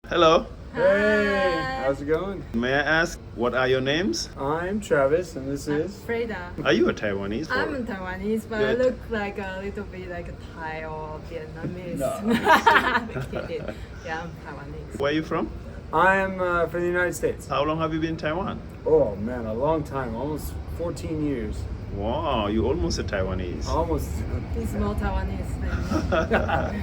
Hello. Hey, how's it going? May I ask, what are your names? I'm Travis, and this is. Freda. Are you a Taiwanese? I'm or- Taiwanese, but I Good. look like a little bit like a Thai or Vietnamese. No. Kidding. Yeah, I'm Taiwanese. Where are you from? I'm from the United States. How long have you been in Taiwan? Oh man, a long time, almost 14 years. Wow, you almost a Taiwanese. Almost. He's more Taiwanese than me.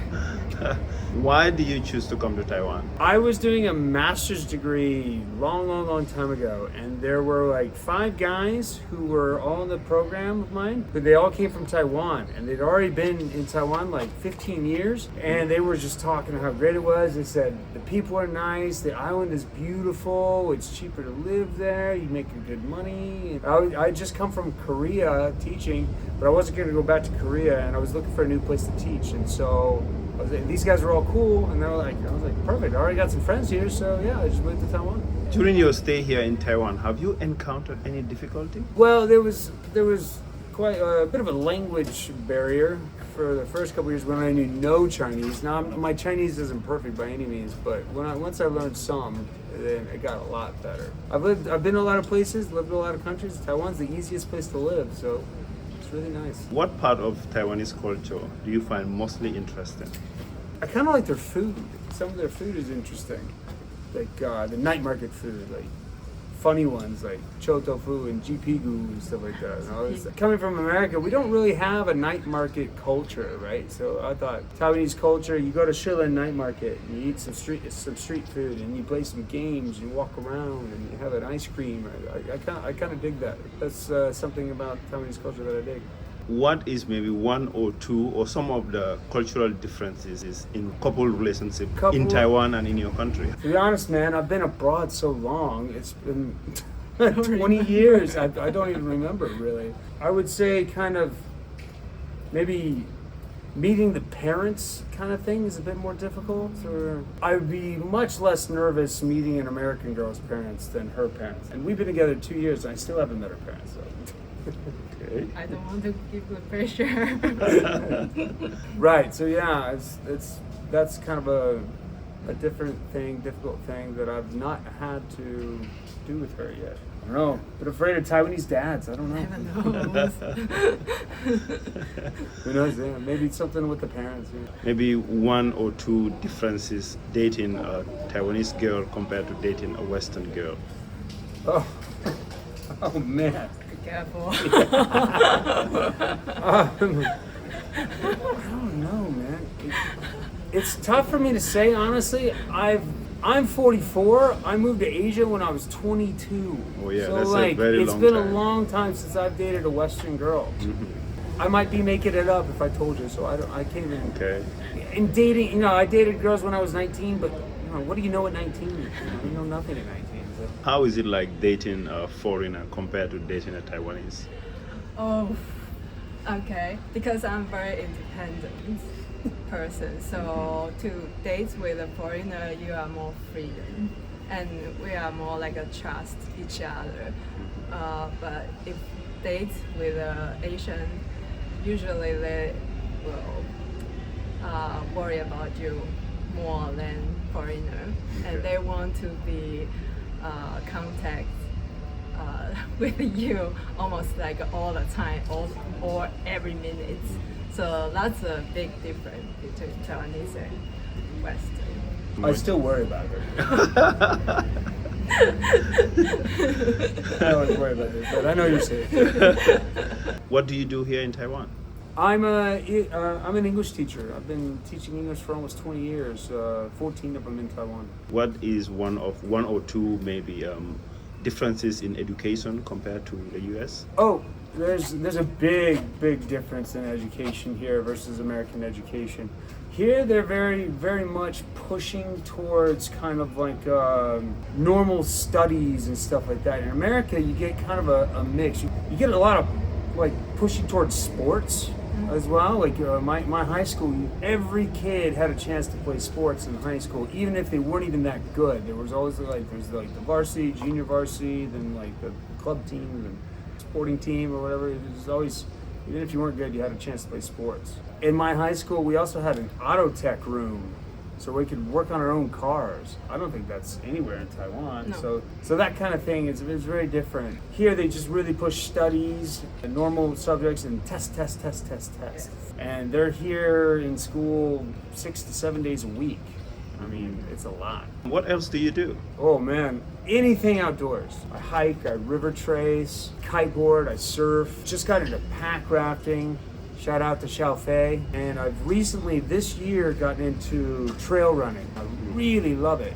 Why do you choose to come to Taiwan? I was doing a master's degree long time ago, and there were like 5 guys who were all in the program of mine, but they all came from Taiwan, and they'd already been in Taiwan like 15 years, and they were just talking how great it was. They said the people are nice, the island is beautiful, it's cheaper to live there, you make good money. I just come from Korea teaching, but I wasn't going to go back to Korea, and I was looking for a new place to teach, and so these guys were all cool, and they were like, I was like, perfect. I already got some friends here, so yeah, I just moved to Taiwan. During your stay here in Taiwan, have you encountered any difficulty? Well, there was quite a bit of a language barrier for the first couple years when I knew no Chinese. Now my Chinese isn't perfect by any means, but once I learned some, then it got a lot better. I've been to a lot of places, lived in a lot of countries. Taiwan's the easiest place to live, so it's really nice. What part of Taiwanese culture do you find mostly interesting? I kind of like their food. Some of their food is interesting, like the night market food, like funny ones like cho tofu and jipigu and stuff like that. And all this. Coming from America, we don't really have a night market culture, right? So I thought Taiwanese culture, you go to Shilin night market and you eat some street food and you play some games, you walk around and you have an ice cream. I kind of dig that. That's something about Taiwanese culture that I dig. What is maybe one or two or some of the cultural differences in couple relationship in Couple- Taiwan and in your country? To be honest, man, I've been abroad so long. It's been 20 years. I don't even remember, really. I would say kind of maybe meeting the parents kind of thing is a bit more difficult. Or I would be much less nervous meeting an American girl's parents than her parents. And we've been together 2 years, and I still haven't met her parents. So. Okay. I don't want to give good pressure. Right. So yeah, that's kind of a different thing, difficult thing that I've not had to do with her yet. I don't know. But afraid of Taiwanese dads. I don't know. I don't know. Who knows? Yeah, maybe it's something with the parents. Yeah. Maybe one or two differences dating a Taiwanese girl compared to dating a Western girl. Oh, oh man. Be careful. I don't know, man. It's tough for me to say, honestly. I'm 44. I moved to Asia when I was 22. Oh, yeah, so that's a like very it's long been time. a long time since I've dated a Western girl. I might be making it up if I told you, so I can't even. Okay. In dating, I dated girls when I was 19, but what do you know at 19? You know nothing at 19. So. How is it like dating a foreigner compared to dating a Taiwanese? Oh, okay. Because I'm very independent person, so to date with a foreigner, you are more freedom, and we are more like a trust each other. But if date with an Asian, usually they will worry about you more than foreigner, and they want to be contact with you almost like all the time or every minute. So that's a big difference between Taiwanese and Western. I still worry about her. I always worry about this, but I know you're safe. What do you do here in Taiwan? I'm an English teacher. I've been teaching English for almost 20 years. 14 of them in Taiwan. What is one or two maybe differences in education compared to the US? Oh, there's a big difference in education here versus American education. Here they're very much pushing towards kind of like normal studies and stuff like that. In America, you get kind of a mix. You get a lot of like pushing towards sports as well. Like my high school, every kid had a chance to play sports in high school, even if they weren't even that good. There was always there's the varsity, junior varsity, then like the club team and sporting team or whatever. It was always, even if you weren't good, you had a chance to play sports. In my high school, we also had an auto tech room. so we could work on our own cars. I don't think that's anywhere in Taiwan. No. So that kind of thing is very different. Here they just really push studies, normal subjects, and test. And they're here in school 6 to 7 days a week. I mean, it's a lot. What else do you do? Oh man, anything outdoors. I hike, I river trace, kiteboard, I surf. Just got into pack rafting. Shout out to Xiaofei. And I've recently, this year, gotten into trail running. I really love it.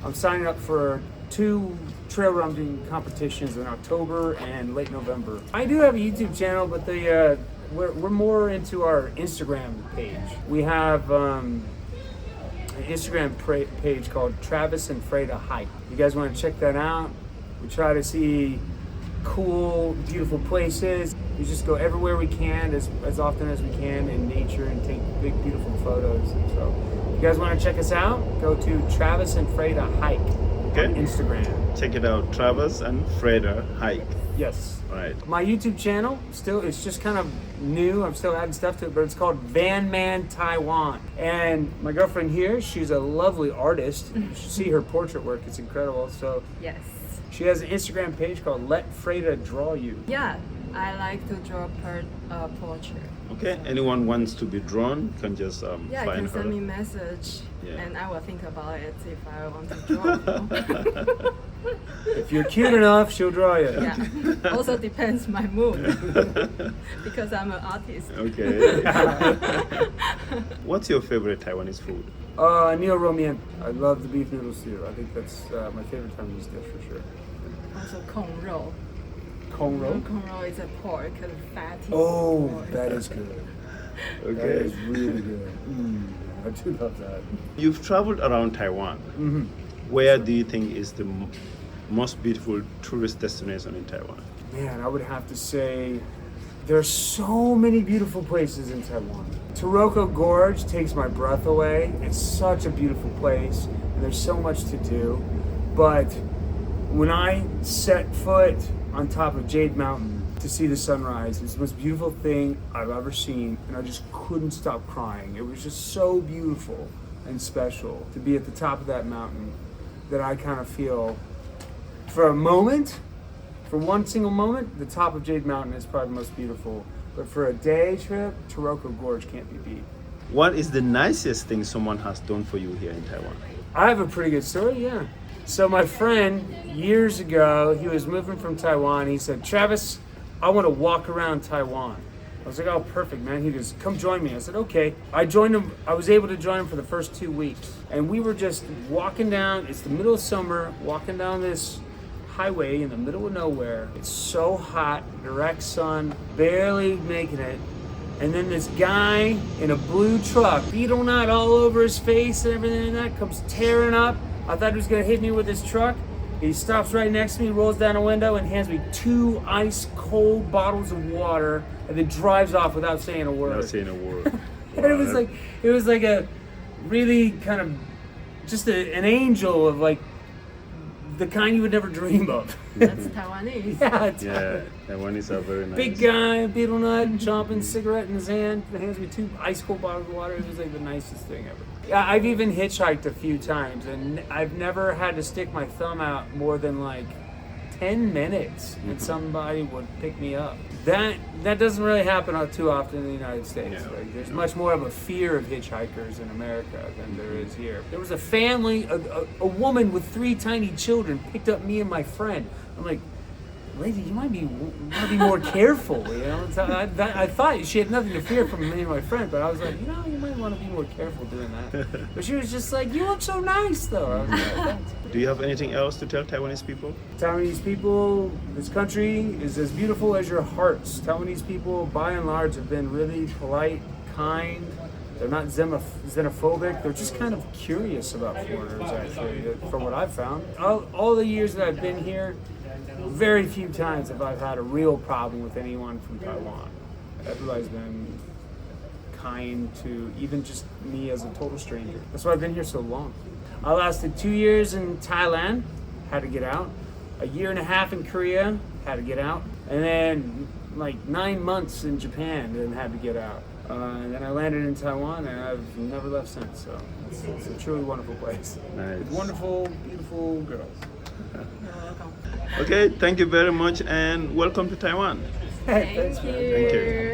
I'm signing up for 2 trail running competitions in October and late November. I do have a YouTube channel, but we're more into our Instagram page. We have an Instagram page called Travis and Freda Hike. You guys want to check that out? We try to see cool, beautiful places. We just go everywhere we can, as often as we can in nature, and take big, beautiful photos. And so, if you guys want to check us out, go to Travis and Freda Hike Okay. on Instagram. Check it out, Travis and Freda Hike. Yes. Right. My YouTube channel, it's just kind of new. I'm still adding stuff to it, but it's called Van Man Taiwan. And my girlfriend here, she's a lovely artist. You should see her portrait work. It's incredible. So Yes. she has an Instagram page called Let Freda Draw You. Yeah, I like to draw portrait. Okay. Anyone wants to be drawn can just Yeah, you find can her. send me message, Yeah. and I will think about it if I want to draw. If you're cute enough, she'll draw you. Yeah. Also depends my mood because I'm an artist. Okay. What's your favorite Taiwanese food? Neo Romian. I love the beef noodle stew. I think that's my favorite Taiwanese dish for sure. Also Kong Rou. Kong Rou? Kong Rou is a pork, a fatty Oh, pork. that is good. That Okay. is really good. I do love that. You've traveled around Taiwan. Mm-hmm. Where do you think is the most beautiful tourist destination in Taiwan? Man, I would have to say there's so many beautiful places in Taiwan. Taroko Gorge takes my breath away. It's such a beautiful place, and there's so much to do. But when I set foot on top of Jade Mountain to see the sunrise, it's the most beautiful thing I've ever seen, and I just couldn't stop crying. It was just so beautiful and special to be at the top of that mountain that I kind of feel, for a moment, for one single moment, the top of Jade Mountain is probably the most beautiful. But for a day trip, Taroko Gorge can't be beat. What is the nicest thing someone has done for you here in Taiwan? I have a pretty good story, yeah. So my friend, years ago, he was moving from Taiwan. He said, Travis, I want to walk around Taiwan. I was like, oh, perfect, man. He goes, come join me. I said, okay. I joined him. I was able to join him for the first 2 weeks. And we were just walking down. It's the middle of summer, walking down this highway in the middle of nowhere. It's so hot, direct sun, barely making it. And then this guy in a blue truck, beetle knot all over his face and everything like that, comes tearing up. I thought he was gonna hit me with his truck. He stops right next to me, rolls down a window, and hands me 2 ice cold bottles of water, and then drives off without saying a word. Not saying a word. And it Wow, was like a really kind of just an angel of like the kind you would never dream of. That's Taiwanese. Yeah, it's Yeah, Taiwanese are very nice. big guy, beetle nut, chomping cigarette in his hand, hands me 2 ice cold bottles of water. It was like the nicest thing ever. Yeah, I've even hitchhiked a few times, and I've never had to stick my thumb out more than like 10 minutes, and somebody would pick me up. That doesn't really happen too often in the United States. No, Like, there's no. much more of a fear of hitchhikers in America than there is here. There was a family, a woman with 3 tiny children picked up me and my friend. I'm like, lady, you might want to be more careful, you know? So I thought she had nothing to fear from me and my friend, but I was like, you know, you might want to be more careful doing that. But she was just like, you look so nice, though. I was like, thanks. Do you have anything else to tell Taiwanese people? Taiwanese people, this country is as beautiful as your hearts. Taiwanese people, by and large, have been really polite, kind. They're not xenophobic. They're just kind of curious about foreigners, actually, from what I've found. All the years that I've been here, very few times have I had a real problem with anyone from Taiwan. Everybody's been kind to even just me as a total stranger. That's why I've been here so long. I lasted 2 years in Thailand, had to get out. A year and a half in Korea, had to get out. And then like 9 months in Japan and had to get out. And then I landed in Taiwan, and I've never left since. So it's a truly wonderful place. Nice. With wonderful, beautiful girls. You're welcome. Okay, thank you very much and welcome to Taiwan. Thanks, Thank man. you. Thank you.